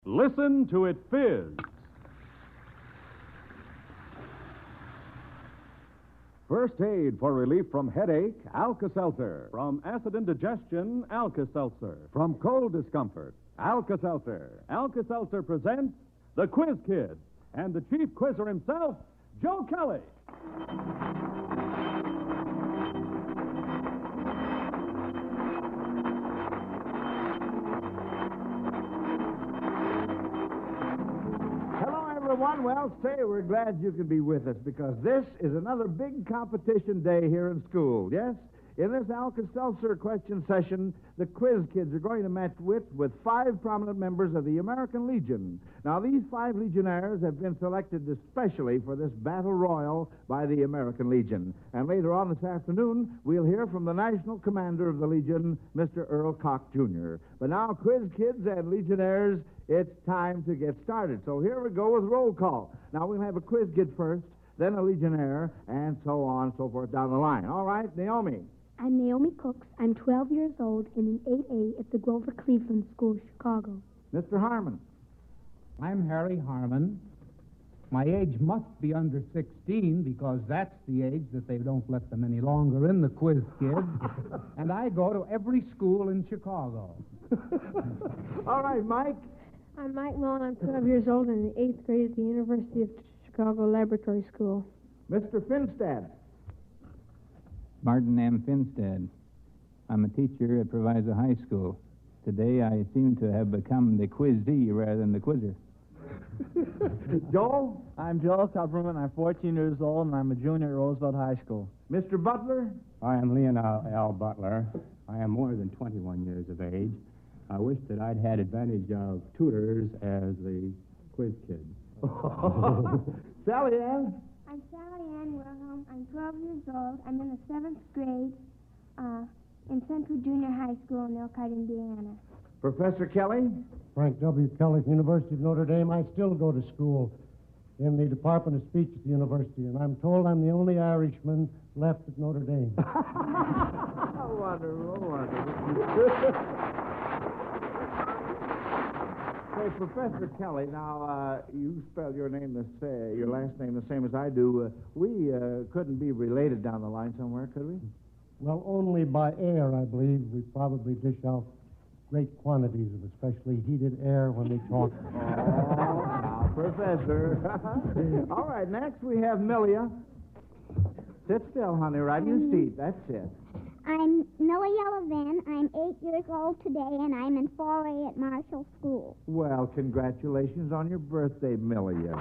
Listen to it fizz. First aid for relief from headache, Alka-Seltzer. From acid indigestion, Alka-Seltzer. From cold discomfort, Alka-Seltzer. Alka-Seltzer presents the Quiz Kids and the chief quizzer himself, Joe Kelly. Everyone, well, say we're glad you can be with us because this is another big competition day here in school. Yes, in this Alka-Seltzer question session, the Quiz Kids are going to match wits with 5 prominent members of the American Legion. Now, these 5 Legionnaires have been selected especially for this battle royal by the American Legion. And later on this afternoon, we'll hear from the National Commander of the Legion, Mr. Earl Koch, Jr. But now, Quiz Kids and Legionnaires, it's time to get started. So here we go with roll call. Now, we'll have a quiz kid first, then a Legionnaire, and so on and so forth down the line. All right, Naomi. I'm Naomi Cooks. I'm 12 years old and in 8A at the Grover Cleveland School, Chicago. Mr. Harmon. I'm Harry Harmon. My age must be under 16 because that's the age that they don't let them any longer in the Quiz Kids. And I go to every school in Chicago. All right, Mike. I'm Mike Mullen. I'm 12 years old and in the 8th grade at the University of Chicago Laboratory School. Mr. Finstad. Martin M. Finstad. I'm a teacher at Proviso High School. Today I seem to have become the quizzee rather than the quizzer. Joel? I'm Joel Kupperman. I'm 14 years old, and I'm a junior at Roosevelt High School. Mr. Butler? I am Leon L. Butler. I am more than 21 years of age. I wish that I'd had advantage of tutors as the quiz kid. Sally Ann? I'm Sally Ann Wilhelm. I'm 12 years old. I'm in the 7th grade in Central Junior High School in Elkhart, Indiana. Professor Kelly? Frank W. Kelly, University of Notre Dame. I still go to school in the Department of Speech at the university, and I'm told I'm the only Irishman left at Notre Dame. Wonderful, wonderful. Hey, Professor Kelly, now, you spell your name your last name the same as I do. We couldn't be related down the line somewhere, could we? Well, only by air, I believe. We probably dish out great quantities of especially heated air when we talk. Oh, now, Professor. All right, next we have Millia. Sit still, honey, right in your seat. That's it. I'm Millie Yellowvan. I'm 8 years old today, and I'm in 4A at Marshall School. Well, congratulations on your birthday, Millia.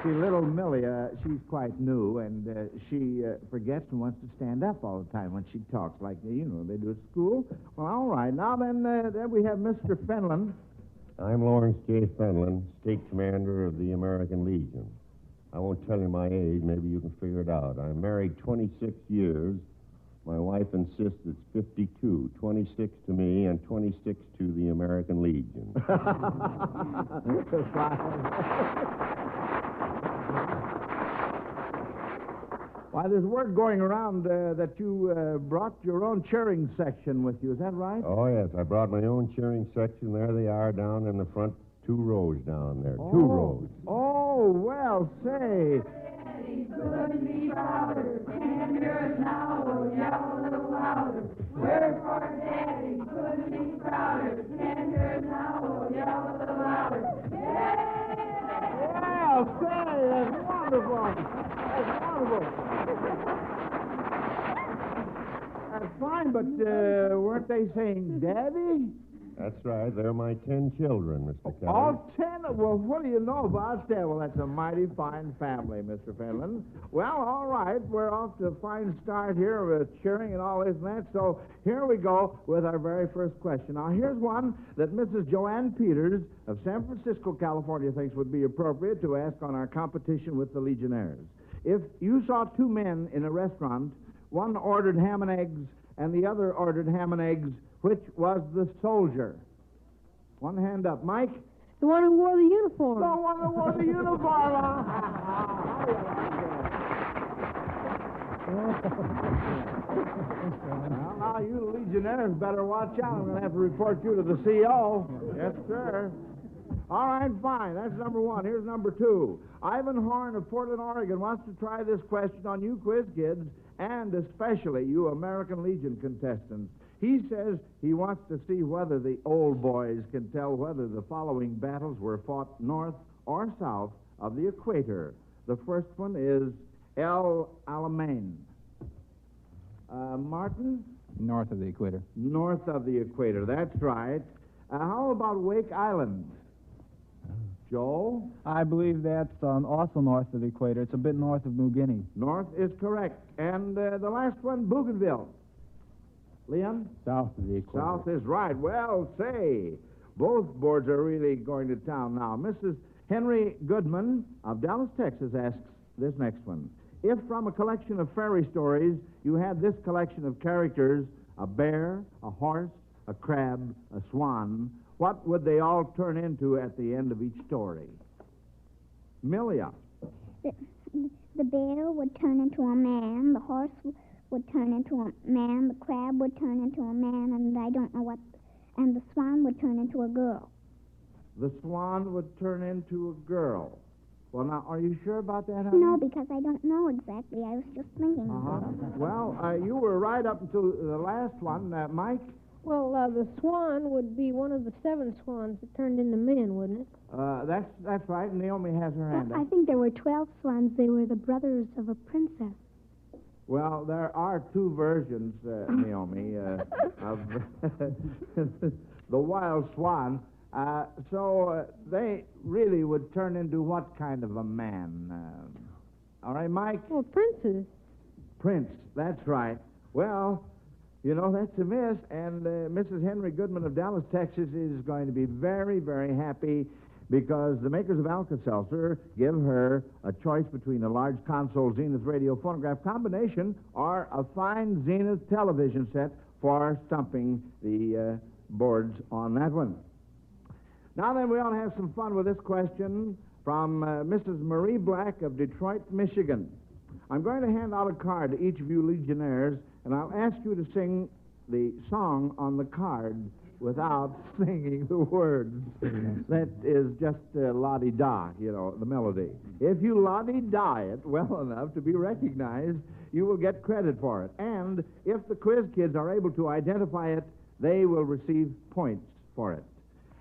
See, little Millia, she's quite new, and she forgets and wants to stand up all the time when she talks, like, they do at school. Well, all right. Now, then we have Mr. Fenlon. I'm Lawrence J. Fenlon, State Commander of the American Legion. I won't tell you my age. Maybe you can figure it out. I'm married 26 years. My wife insists it's 52. 26 to me and 26 to the American Legion. Why, there's word going around that you brought your own cheering section with you. Is that right? Oh, yes. I brought my own cheering section. There they are down in the front 2 rows down there. Oh. 2 rows. Oh, well, say. Daddy couldn't be louder. 10 years now will yell a little louder. Wherefore Daddy couldn't be prouder. 10 years now will yell a little louder. Well, say, that's wonderful. That's wonderful. That's fine, but weren't they saying Daddy? That's right. They're my 10 children, Mr. Kelly. All 10? Well, what do you know about that? Well, that's a mighty fine family, Mr. Fenlon. Well, all right. We're off to a fine start here with cheering and all this and that. So here we go with our very first question. Now, here's one that Mrs. Joanne Peters of San Francisco, California, thinks would be appropriate to ask on our competition with the Legionnaires. If you saw 2 men in a restaurant, one ordered ham and eggs and the other ordered ham and eggs, which was the soldier? One hand up. Mike? The one who wore the uniform. The one who wore the uniform. Well, now you Legionnaires better watch out. I'm going to have to report you to the CO. Yes, sir. All right, fine. That's number one. Here's number two. Ivan Horn of Portland, Oregon wants to try this question on you quiz kids, and especially you American Legion contestants. He says he wants to see whether the old boys can tell whether the following battles were fought north or south of the equator. The first one is El Alamein. Martin? North of the equator. North of the equator, that's right. How about Wake Island? Joe? I believe that's also north of the equator. It's a bit north of New Guinea. North is correct. And the last one, Bougainville. Leon? South of the equator. South is right. Well, say, both boards are really going to town now. Mrs. Henry Goodman of Dallas, Texas asks this next one. If from a collection of fairy stories you had this collection of characters, a bear, a horse, a crab, a swan, what would they all turn into at the end of each story? Milia. The bear would turn into a man, the horse would turn into a man, the crab would turn into a man, and I don't know what, and the swan would turn into a girl. The swan would turn into a girl. Well, now, are you sure about that, honey? No, because I don't know exactly. I was just thinking. Well, you were right up until the last one. Mike? Well, the swan would be one of the 7 swans that turned into men, wouldn't it? That's right. Naomi has her hand up. I think there were 12 swans. They were the brothers of a princess. Well, there are 2 versions, Naomi, of the wild swan. So they really would turn into what kind of a man? All right, Mike? Well, princes. Prince, that's right. Well, you know, that's a miss. And Mrs. Henry Goodman of Dallas, Texas is going to be very, very happy because the makers of Alka-Seltzer give her a choice between a large console Zenith radio phonograph combination or a fine Zenith television set for stumping the boards on that one. Now then, we ought to have some fun with this question from Mrs. Marie Black of Detroit, Michigan. I'm going to hand out a card to each of you Legionnaires, and I'll ask you to sing the song on the card without singing the words. That is just la-di-da, you know, the melody. If you la-di-da it well enough to be recognized, you will get credit for it. And if the quiz kids are able to identify it, they will receive points for it.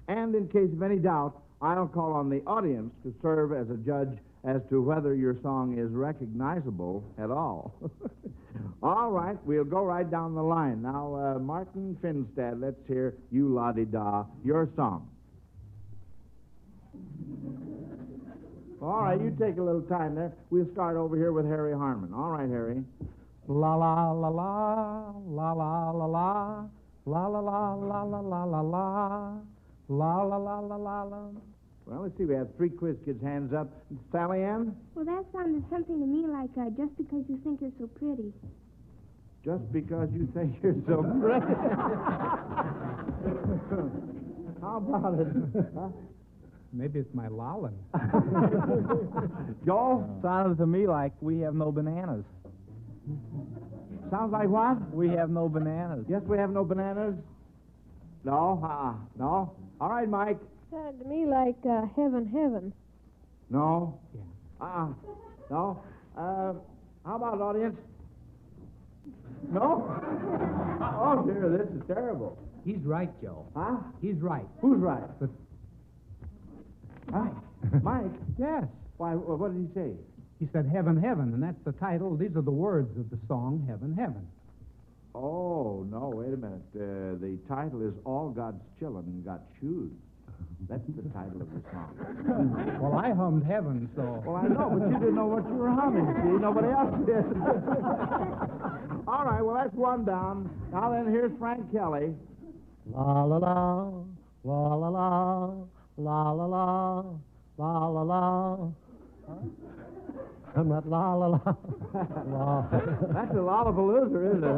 And in case of any doubt, I'll call on the audience to serve as a judge as to whether your song is recognizable at all. All right, we'll go right down the line. Now, Martin Finstad, let's hear You La-Di-Da, your song. All right, you take a little time there. We'll start over here with Harry Harmon. All right, Harry. La la la la, la la la la, la la la la la la la la. La, la, la, la, la, la. Well, let's see. We have 3 quiz kids' hands up. Sally Ann? Well, that sounded something to me like just because you think you're so pretty. Just because you think you're so pretty. How about it? Huh? Maybe it's my lolling. Joel? Sounded to me like We Have No Bananas. Sounds like what? We have no bananas. Yes, we have no bananas. No? No? All right, Mike. Sounded to me like Heaven, Heaven. No? Yeah. No? How about it, audience? No? Oh, dear, this is terrible. He's right, Joe. Huh? He's right. Who's right? But... Mike? Yes. Why, what did he say? He said Heaven, Heaven, and that's the title. These are the words of the song, Heaven, Heaven. Oh, no, wait a minute. The title is All God's Children Got Shoes. That's the title of the song. Well, I hummed Heaven, so... Well, I know, but you didn't know what you were humming, see? Nobody else did. All right, well, that's one down. Now then, here's Frank Kelly. La la la, la la la, la la la, la la la. I'm not la la la. That's a lollapalooza, isn't it?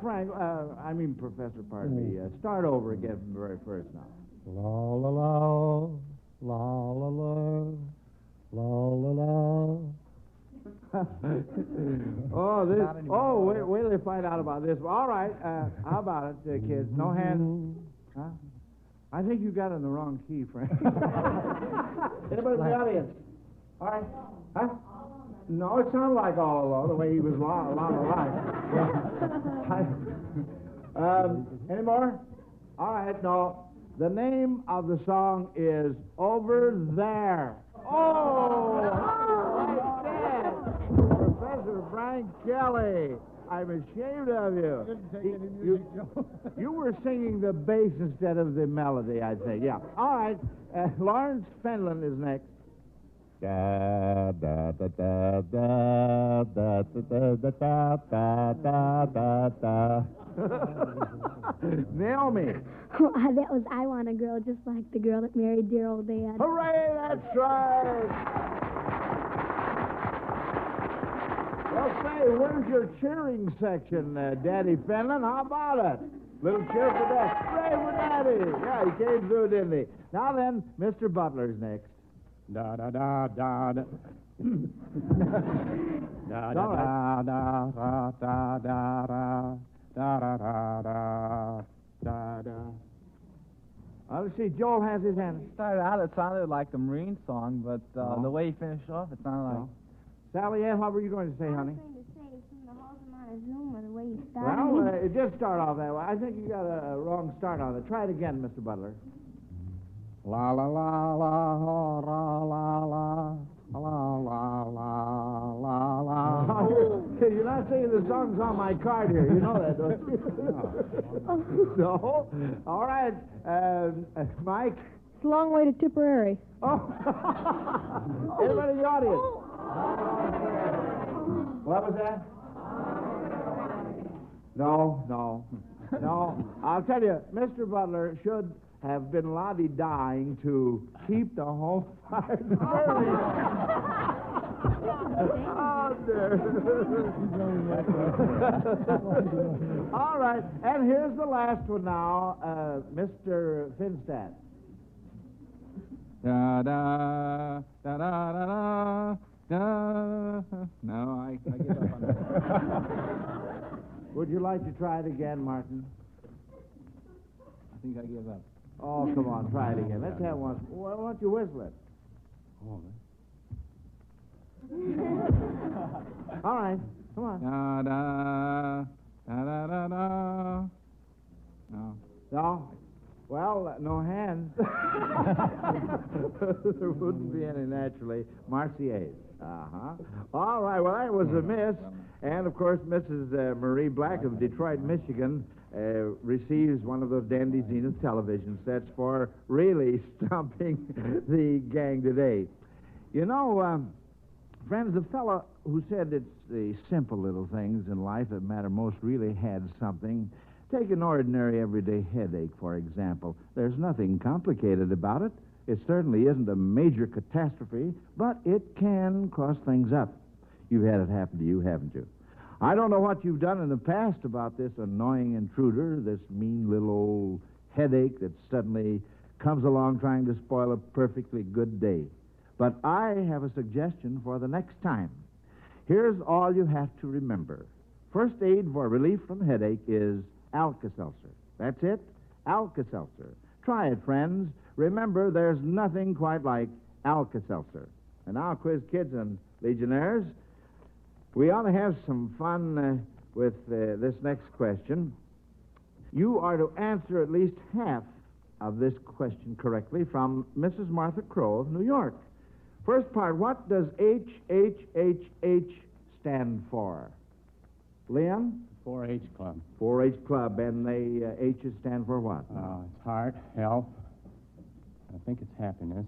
Frank, Professor, pardon me. Start over again from the very first now. La la la, la la la, la la la. Oh, this. Oh, wait till they find out about this. All right. How about it, kids? No hands. Huh? I think you got it in the wrong key, Frank. Anybody in the audience? All right. Huh? No, it sounded like all along, the way he was long alive. Any more? All right, no. The name of the song is Over There. Oh, right there. Professor Frank Kelly. I'm ashamed of you. Didn't take any music, Joe. You were singing the bass instead of the melody, I think. Yeah. All right. Lawrence Fenlon is next. Da da da da da da da da da da da da. Naomi. That was I Want a Girl, just like the girl that married dear old Dad. Hooray, that's right. Well, say, where's your cheering section, Daddy Fenlon? How about it? Little cheer for Dad. Hooray for Daddy. Yeah, he came through, didn't he? Now then, Mr. Butler's next. Da da da da da. Da da da da da da da da da da da da. Let's see, Joel has his hand. Started out, it sounded like a Marine song, but the way he finished off, it sounded like... Sally Ann, what were you going to say, honey? I was going to say, it seemed to hold him on his room or the way he started. Well, it did start off that way. I think you got a wrong start on it. Try it again, Mr. Butler. La la la la la la la la la la la la. You're not singing the songs on my card here. You know that, don't you? No. All right. Mike? It's a long way to Tipperary. Oh. Everybody in the audience. What was that? No. I'll tell you, Mr. Butler should have been dying to keep the home fire burning. Oh, dear. All right, and here's the last one now, Mr. Finstad. Da da da da da da da. No, I give up on that. Would you like to try it again, Martin? I think I give up. Oh, come on, try it again. Let's have one. Why don't you whistle it? Oh, all right, come on. Da da da da da da. No. No? Well, no hands. There wouldn't be any naturally. Marseillaise. All right, well, that was a miss. And, of course, Mrs. Marie Black of Detroit, Michigan, receives one of those dandy Zenith television sets for really stumping the gang today. You know, friends, the fellow who said it's the simple little things in life that matter most really had something. Take an ordinary everyday headache, for example. There's nothing complicated about it. It certainly isn't a major catastrophe, but it can cross things up. You've had it happen to you, haven't you? I don't know what you've done in the past about this annoying intruder, this mean little old headache that suddenly comes along trying to spoil a perfectly good day. But I have a suggestion for the next time. Here's all you have to remember. First aid for relief from headache is Alka-Seltzer. That's it, Alka-Seltzer. Try it, friends. Remember, there's nothing quite like Alka-Seltzer. And now, quiz kids and Legionnaires, we ought to have some fun with this next question. You are to answer at least half of this question correctly from Mrs. Martha Crow of New York. First part, what does HHHH stand for? Liam? 4-H Club. 4-H Club, and the H's stand for what? It's heart, health. I think it's happiness.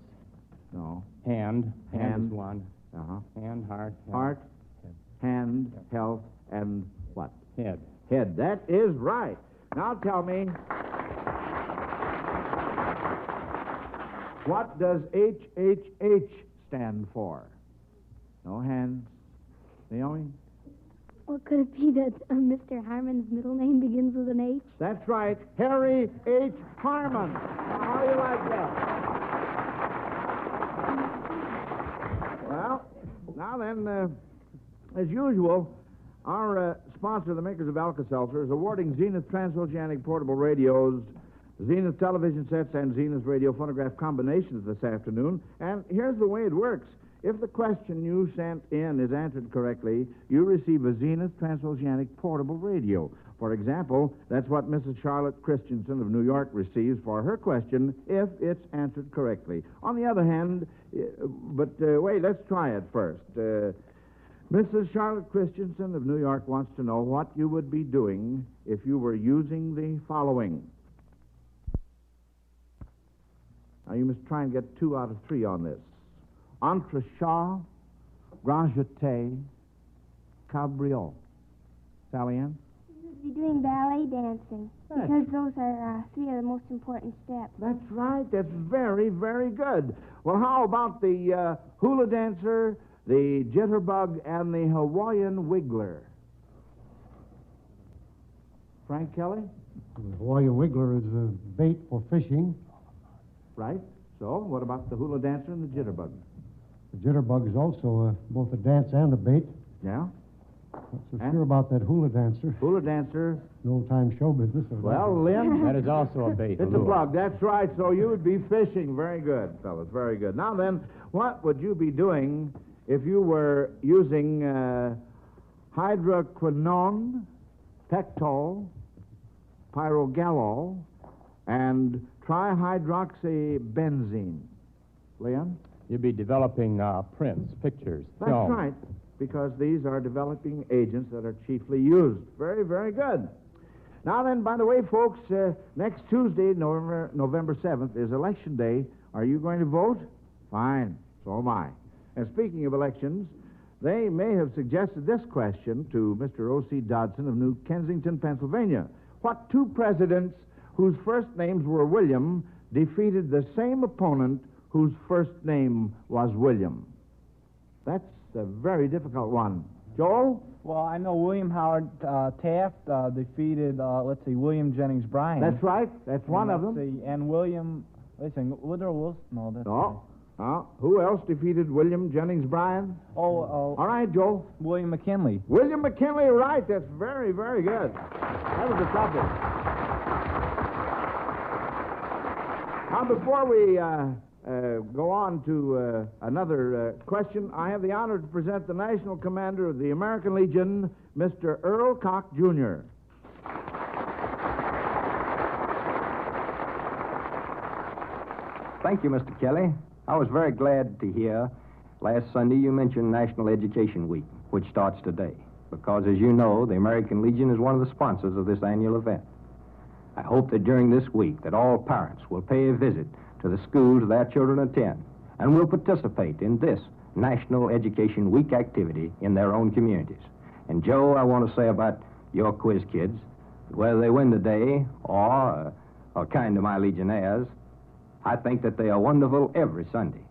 No. Hand. Hand is one. Hand, heart, health. Heart, hand, health, and what? Head. Head. That is right. Now tell me, what does HHH stand for? No hands. Naomi? Well, could it be that Mr. Harmon's middle name begins with an H? That's right. Harry H. Harmon. How do you like that? Well, now then, As usual, our sponsor, the makers of Alka-Seltzer, is awarding Zenith transoceanic portable radios, Zenith television sets, and Zenith radio phonograph combinations this afternoon. And here's the way it works. If the question you sent in is answered correctly, you receive a Zenith transoceanic portable radio. For example, that's what Mrs. Charlotte Christensen of New York receives for her question if it's answered correctly. On the other hand, wait, let's try it first. Mrs. Charlotte Christensen of New York wants to know what you would be doing if you were using the following. Now, you must try and get 2 out of 3 on this. Entrechat, grand jeté, cabriole. Sally Ann? Be doing ballet dancing, because those are 3 of the most important steps. That's right. That's very, very good. Well, how about the hula dancer, the jitterbug, and the Hawaiian wiggler? Frank Kelly? The Hawaiian wiggler is a bait for fishing. Right. So, what about the hula dancer and the jitterbug? The jitterbug is also both a dance and a bait. Yeah? Not so sure about that hula dancer. Hula dancer. The old-time show business. Well, Lynn? That is also a bait. It's a plug. That's right. So you would be fishing. Very good, fellas. Very good. Now then, what would you be doing if you were using hydroquinone, Pectol, pyrogalol, and trihydroxybenzene? Leon? You'd be developing prints, pictures, That's film. right, because these are developing agents that are chiefly used. Very, very good. Now then, by the way, folks, next Tuesday, November 7th, is Election Day. Are you going to vote? Fine. So am I. And speaking of elections, they may have suggested this question to Mr. O.C. Dodson of New Kensington, Pennsylvania. What 2 presidents whose first names were William defeated the same opponent whose first name was William? That's a very difficult one. Joel? Well, I know William Howard Taft defeated, William Jennings Bryan. That's right. That's one of them. And William, Woodrow Wilson. No, that's right. Who else defeated William Jennings Bryan? All right, Joel. William McKinley. William McKinley, right. That's very, very good. That was a tough one. Now, before we go on to another question, I have the honor to present the National Commander of the American Legion, Mr. Earl Koch, Jr. Thank you, Mr. Kelly. I was very glad to hear last Sunday you mentioned National Education Week, which starts today, because, as you know, the American Legion is one of the sponsors of this annual event. I hope that during this week that all parents will pay a visit to the schools their children attend and will participate in this National Education Week activity in their own communities. And, Joe, I want to say about your quiz kids, whether they win today or are kind to my Legionnaires, I think that they are wonderful every Sunday.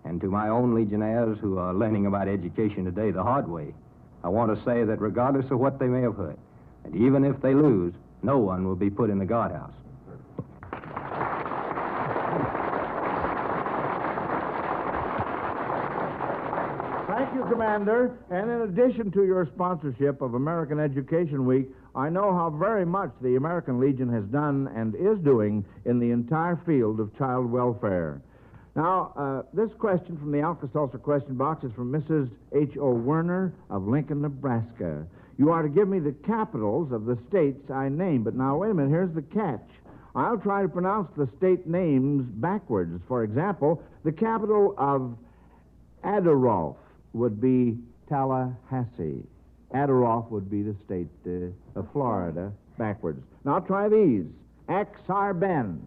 And to my own Legionnaires who are learning about education today the hard way, I want to say that regardless of what they may have heard, and even if they lose, no one will be put in the guardhouse. Thank you, Commander. And in addition to your sponsorship of American Education Week, I know how very much the American Legion has done and is doing in the entire field of child welfare. Now, this question from the Alka-Seltzer question box is from Mrs. H.O. Werner of Lincoln, Nebraska. You are to give me the capitals of the states I named. But now, wait a minute, here's the catch. I'll try to pronounce the state names backwards. For example, the capital of Adderall would be Tallahassee. Adderall would be the state of Florida backwards. Now, try these. Ak-Sar-Ben.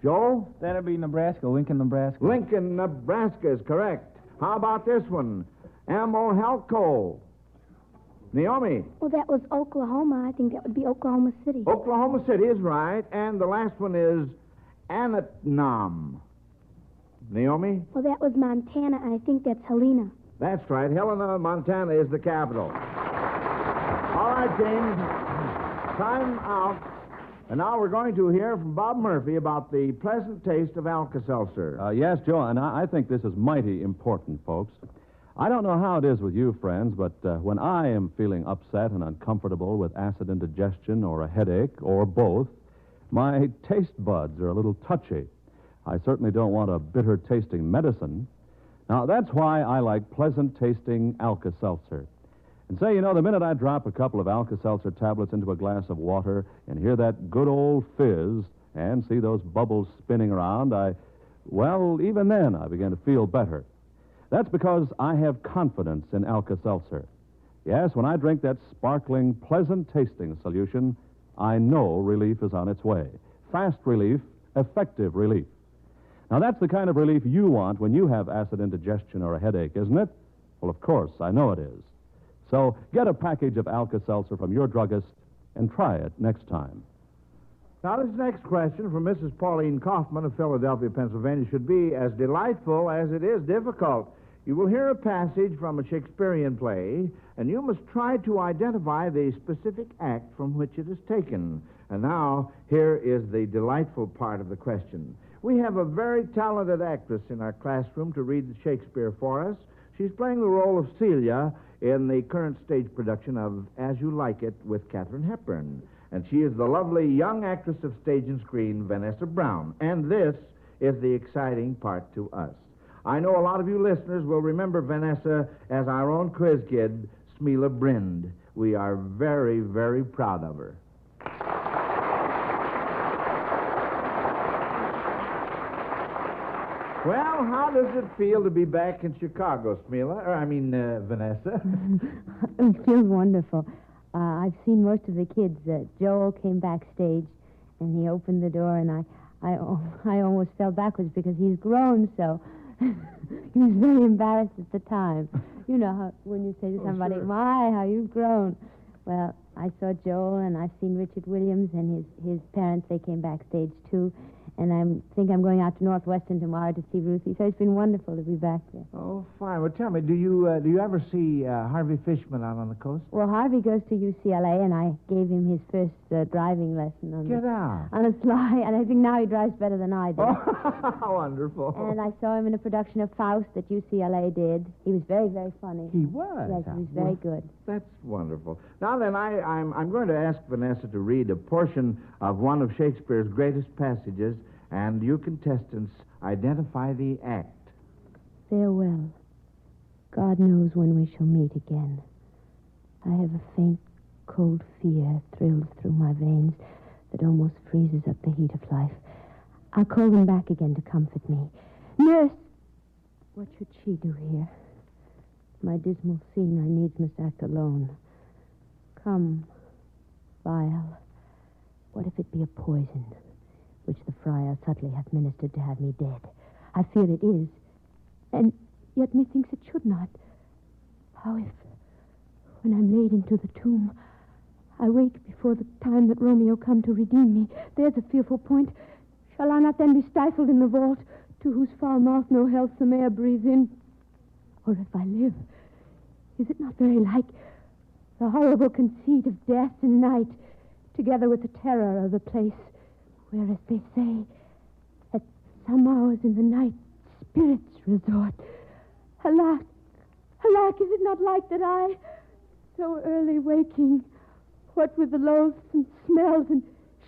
Joel? That'd be Nebraska, Lincoln, Nebraska. Lincoln, Nebraska is correct. How about this one? Amohelco. Naomi? Well, that was Oklahoma. I think that would be Oklahoma City. Oklahoma City is right. And the last one is Anatnam. Naomi? Well, that was Montana. I think that's Helena. That's right. Helena, Montana is the capital. All right, James. Time out. And now we're going to hear from Bob Murphy about the pleasant taste of Alka-Seltzer. Yes, Joe, and I think this is mighty important, folks. I don't know how it is with you, friends, but when I am feeling upset and uncomfortable with acid indigestion or a headache or both, my taste buds are a little touchy. I certainly don't want a bitter-tasting medicine. Now, that's why I like pleasant-tasting Alka-Seltzer. And say, the minute I drop a couple of Alka-Seltzer tablets into a glass of water and hear that good old fizz and see those bubbles spinning around, even then I begin to feel better. That's because I have confidence in Alka-Seltzer. Yes, when I drink that sparkling, pleasant-tasting solution, I know relief is on its way. Fast relief, effective relief. Now, that's the kind of relief you want when you have acid indigestion or a headache, isn't it? Well, of course, I know it is. So get a package of Alka-Seltzer from your druggist and try it next time. Now, this next question from Mrs. Pauline Kaufman of Philadelphia, Pennsylvania, should be as delightful as it is difficult. You will hear a passage from a Shakespearean play, and you must try to identify the specific act from which it is taken. And now, here is the delightful part of the question. We have a very talented actress in our classroom to read the Shakespeare for us. She's playing the role of Celia in the current stage production of As You Like It with Katharine Hepburn. And she is the lovely young actress of stage and screen, Vanessa Brown. And this is the exciting part to us. I know a lot of you listeners will remember Vanessa as our own quiz kid, Smela Brind. We are very, very proud of her. Well, how does it feel to be back in Chicago, Smela? Vanessa? It feels wonderful. I've seen most of the kids. Joel came backstage, and he opened the door, and I almost fell backwards because he's grown so. He was very embarrassed at the time. You know how when you say to somebody, sure. My, how you've grown. Well, I saw Joel, and I've seen Richard Williams and his parents. They came backstage, too. And I think I'm going out to Northwestern tomorrow to see Ruthie. So it's been wonderful to be back there. Oh, fine. Well, tell me, do you ever see Harvey Fishman out on the coast? Well, Harvey goes to UCLA, and I gave him his first driving lesson on a slide. And I think now he drives better than I do. Oh, wonderful. And I saw him in a production of Faust that UCLA did. He was very, very funny. He was? Yes, he was very good. That's wonderful. Now then, I'm going to ask Vanessa to read a portion of one of Shakespeare's greatest passages, and you contestants identify the act. Farewell. God knows when we shall meet again. I have a faint, cold fear thrills through my veins that almost freezes up the heat of life. I'll call them back again to comfort me. Nurse! What should she do here? My dismal scene I needs must act alone. Come, vial. What if it be a poison, which the friar subtly hath ministered to have me dead? I fear it is, and yet methinks it should not. How if, when I'm laid into the tomb, I wake before the time that Romeo come to redeem me? There's a fearful point. Shall I not then be stifled in the vault, to whose foul mouth no healthsome air breathes in? Or if I live, is it not very like the horrible conceit of death and night, together with the terror of the place, where, as they say, at some hours in the night, spirits resort? Alack, alack, is it not like that I, so early waking, what with the loathsome smells and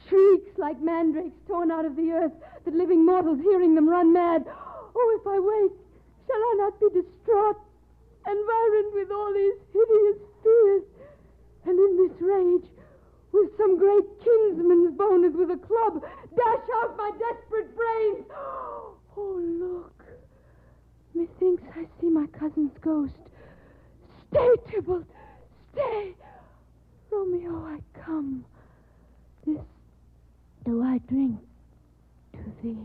shrieks like mandrakes torn out of the earth, that living mortals hearing them run mad? Oh, if I wake, shall I not be distraught, environed with all these hideous fears, and in this rage, with some great kinsman's bonus with a club, dash out my desperate brains? Oh, look. Methinks I see my cousin's ghost. Stay, Tybalt, stay. Romeo, I come. This do I drink to thee.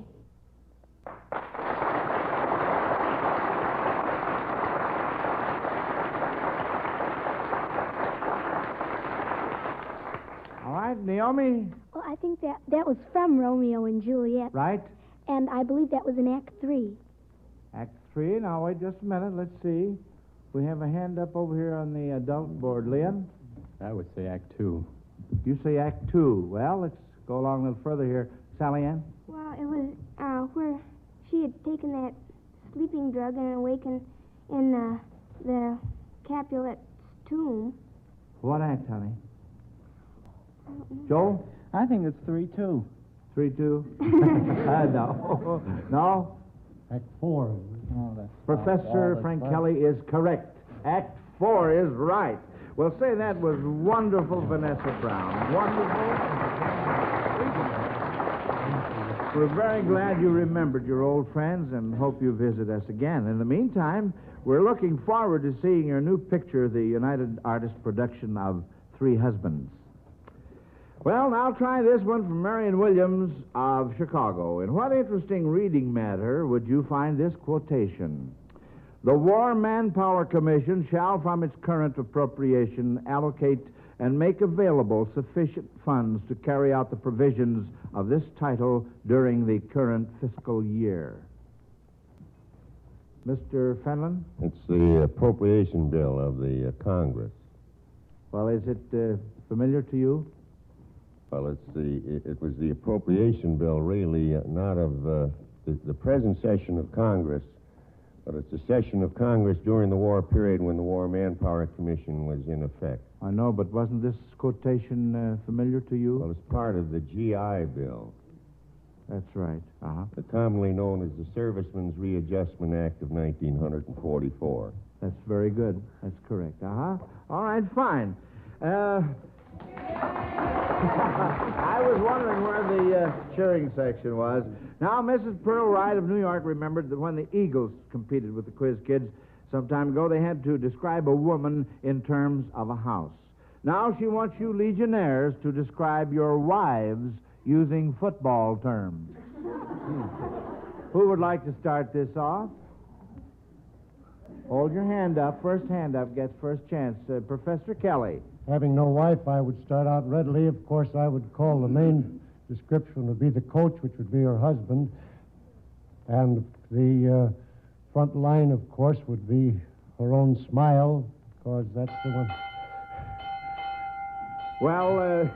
All right, Naomi? Well, I think that was from Romeo and Juliet. Right. And I believe that was in Act 3. Act 3. Now, wait just a minute. Let's see. We have a hand up over here on the adult board. Leon? I would say Act 2. You say Act 2. Well, let's go along a little further here. Sally Ann? Well, it was where she had taken that sleeping drug and awakened in the Capulet's tomb. What act, honey? Joe? I think it's 3-2. 3-2? No. No? Act 4. Oh, that's Professor Frank Kelly is correct. Act 4 is right. Well, say that was wonderful, Vanessa Brown. Wonderful. We're very glad you remembered your old friends and hope you visit us again. In the meantime, we're looking forward to seeing your new picture, the United Artists production of Three Husbands. Well, now try this one from Marion Williams of Chicago. In what interesting reading matter would you find this quotation? The War Manpower Commission shall, from its current appropriation, allocate and make available sufficient funds to carry out the provisions of this title during the current fiscal year. Mr. Fenlon? It's the appropriation bill of the Congress. Well, is it familiar to you? Well, it was the appropriation bill, really, not of the present session of Congress, but it's a session of Congress during the war period when the War Manpower Commission was in effect. I know, but wasn't this quotation familiar to you? Well, it's part of the GI Bill. That's right. Commonly known as the Servicemen's Readjustment Act of 1944. That's very good. That's correct. All right, fine. I was wondering where the cheering section was. Now, Mrs. Pearl Wright of New York remembered that when the Eagles competed with the Quiz Kids some time ago, they had to describe a woman in terms of a house. Now she wants you Legionnaires to describe your wives using football terms. Who would like to start this off? Hold your hand up. First hand up gets first chance. Professor Kelly. Having no wife, I would start out readily. Of course, I would call the main description would be the coach, which would be her husband. And the front line, of course, would be her own smile, because that's the one. Well,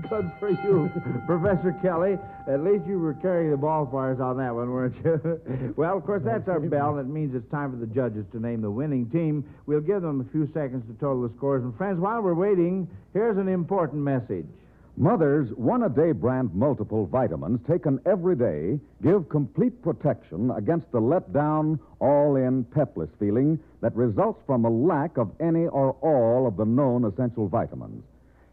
good for you, Professor Kelly. At least you were carrying the ballfires on that one, weren't you? Well, of course, that's our bell, and it means it's time for the judges to name the winning team. We'll give them a few seconds to total the scores. And, friends, while we're waiting, here's an important message. Mother's one-a-day brand multiple vitamins taken every day give complete protection against the let-down, all-in, pepless feeling that results from a lack of any or all of the known essential vitamins.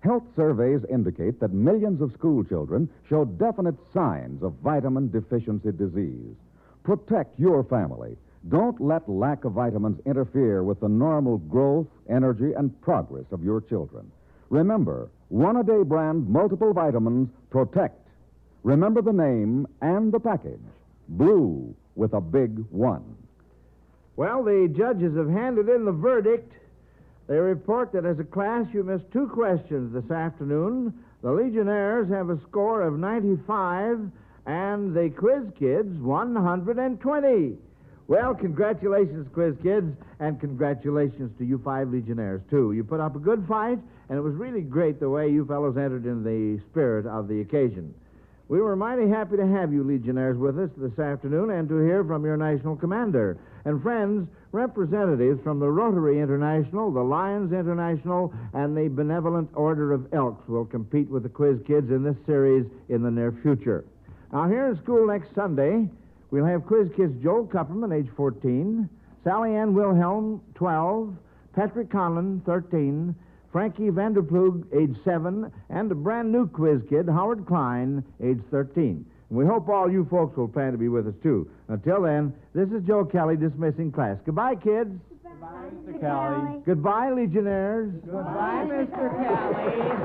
Health surveys indicate that millions of school children show definite signs of vitamin deficiency disease. Protect your family. Don't let lack of vitamins interfere with the normal growth, energy, and progress of your children. Remember, one-a-day brand multiple vitamins protect. Remember the name and the package. Blue with a big 1. Well, the judges have handed in the verdict. They report that as a class you missed 2 questions this afternoon. The Legionnaires have a score of 95, and the Quiz Kids 120. Well, congratulations, Quiz Kids, and congratulations to you 5 Legionnaires, too. You put up a good fight, and it was really great the way you fellows entered in the spirit of the occasion. We were mighty happy to have you Legionnaires with us this afternoon and to hear from your national commander. And friends, representatives from the Rotary International, the Lions International, and the Benevolent Order of Elks will compete with the Quiz Kids in this series in the near future. Now, here in school next Sunday, we'll have Quiz Kids Joel Kupperman, age 14, Sally Ann Wilhelm, 12, Patrick Conlon, 13, Frankie Vanderplug, age 7, and a brand new Quiz Kid, Howard Klein, age 13. And we hope all you folks will plan to be with us, too. Until then, this is Joe Kelly dismissing class. Goodbye, kids. Goodbye, Mr. Kelly. Goodbye, Legionnaires. Goodbye, Mr. Kelly.